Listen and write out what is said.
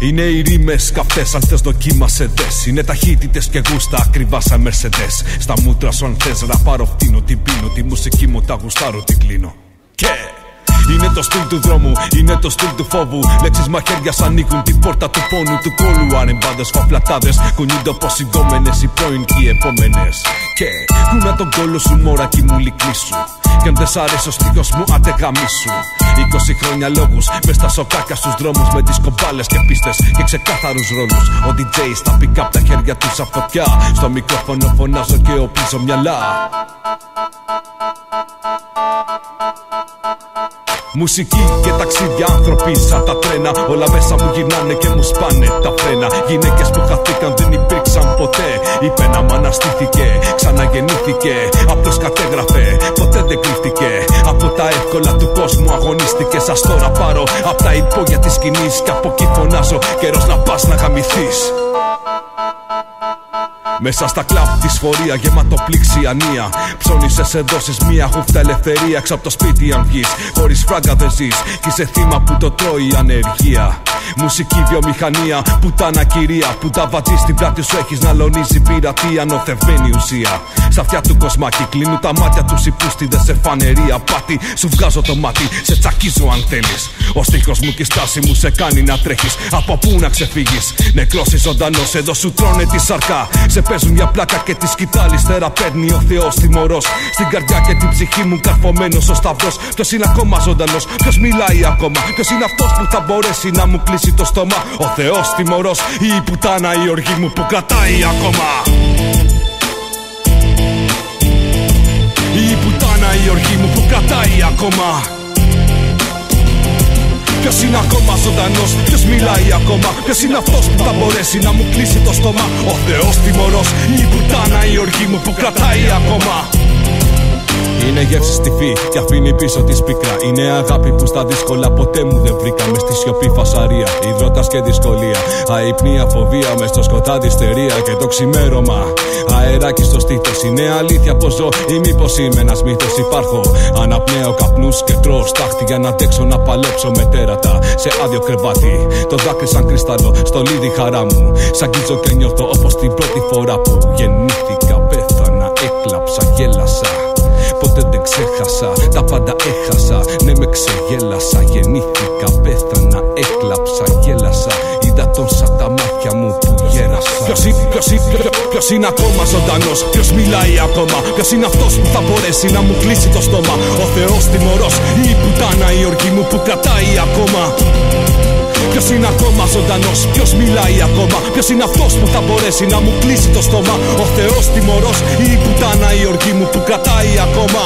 Είναι οι ρήμες καυτές, αν θες δοκίμασε δες. Είναι ταχύτητες και γούστα ακριβά σαν Mercedes. Στα μούτρα σου αν θες ραπάρω φτύνω, την πίνω. Τη μουσική μου τα γουστάρω, την κλείνω. Και είναι το στυλ του δρόμου, είναι το στυλ του φόβου. Λέξεις μαχαίρια σ' ανοίγουν την πόρτα του πόνου, του κόλου. Ανεμπάντες φαπλατάδες κουνιούνται όπως συγκόμενες, οι πρώην και οι επόμενες. Και κούνα τον κόλο σου μόρα κι μου λυκνήσου. Κι αν δεν σ' αρέσει ο στίχος μου, άντε γαμίσου. 20 χρόνια λόγους μες στα σοκάκια στους δρόμους, με τις κομπάλες και πίστες και ξεκάθαρους ρόλους. Ο DJ στα pick up τα χέρια του σαν φωτιά. Στο μικρόφωνο φωνάζω και οπλίζω μυαλά. Μουσική και ταξίδια, άνθρωποι σαν τα τρένα. Όλα μέσα μου γυρνάνε και μου σπάνε τα φρένα. Γυναίκες που χαθήκαν δεν υπήρξαν ποτέ. Η πένα μου αναστήθηκε, ξαναγεννήθηκε. Απλώς κατέγραφε, ποτέ δεν κρύφτηκε. Από τα εύκολα του κόσμου αγωνίστηκε. Σας τώρα πάρω απ' τα υπόγεια της σκηνής. Κι από εκεί φωνάζω, καιρός να πας να γαμηθείς. Μέσα στα κλαμπ τη φορεία γεμάτο πληξιανία. Ψώνισες σε δώσεις μία χούφτα ελευθερία. Έξω από το σπίτι αν βγεις, χωρίς φράγκα δεν ζεις. Κι είσαι θύμα που το τρώει η ανεργία. Μουσική βιομηχανία, πουτάνα κυρία. Που τα βατζείς στην πλάτη σου έχεις να λονίζει πειρατεία. Νοθευμένη ουσία. Στα αυτιά του κοσμάκι κλείνουν τα μάτια τους οι πούστιδες σε φανερή απάτη. Σου βγάζω το μάτι, σε τσακίζω αν θέλεις. Ο στίχος μου και η στάση μου σε κάνει να τρέχεις. Από πού να ξεφύγεις, νεκρός ή ζωντανός, εδώ σου τρώνε τη σαρκά. Σε παίζουν μια πλάκα και τη σκητάλη ύστερα παίρνει ο Θεός τιμωρός. Στην καρδιά και την ψυχή μου καρφωμένος ο σταυρός. Ποιος είναι ακόμα ζωντανός, ποιος μιλάει ακόμα. Ποιος είναι αυτός που θα μπορέσει να μου κλείσει το στόμα. Ο Θεός τιμωρός ή η πουτάνα η οργή μου που κρατάει ακόμα. Η πουτάνα η οργή μου που κρατάει ακόμα. Ποιος είναι ακόμα ζωντανός, ποιος μιλάει ακόμα. Ποιος είναι αυτός που θα μπορέσει να μου κλείσει το στόμα. Ο Θεός τιμωρός ή η πουτάνα η οργή μου που κρατάει ακόμα. Είναι γεύση στιφή και αφήνει πίσω τη πίκρα. Είναι αγάπη που στα δύσκολα ποτέ μου δεν βρήκα. Μες στη σιωπή φασαρία, υδρότας και δυσκολία. Αϊπνία φοβία, μες στο σκοτάδι ιστερία. Και το ξημέρωμα, αεράκι στο στήθος. Είναι αλήθεια πως ζω ή μήπως είμαι ένας μύθος. Υπάρχω, αναπνέω καπνούς και τρώω στάχτη. Για να αντέξω να παλέψω με τέρατα σε άδειο κρεβάτι. Το δάκρυ σαν κρυστάλλο, στο λίδι χαρά μου. Σ' αγγίζω και νιώθω όπως την πρώτη φορά που γεννήθηκα. Πέθανα, έκλαψα, γέλασα. Ποτέ δεν ξέχασα, τα πάντα έχασα. Ναι, με ξεγέλασα, γεννήθηκα, πέθανα, έκλαψα, γέλασα. Είδα τον σαν τα μάτια μου που γέρασα. Ποιος είναι ακόμα ζωντανός, ποιος μιλάει ακόμα. Ποιος είναι αυτός που θα μπορέσει να μου κλείσει το στόμα. Ο Θεός τιμωρός ή η πουτάνα η οργή μου που κρατάει ακόμα. Ποιος είναι ακόμα ζωντανός, ποιος μιλάει ακόμα. Ποιος είναι αυτός που θα μπορέσει να μου κλείσει το στόμα. Ο Θεός τιμωρός ή η πουτάνα η οργή μου που κρατάει ακόμα.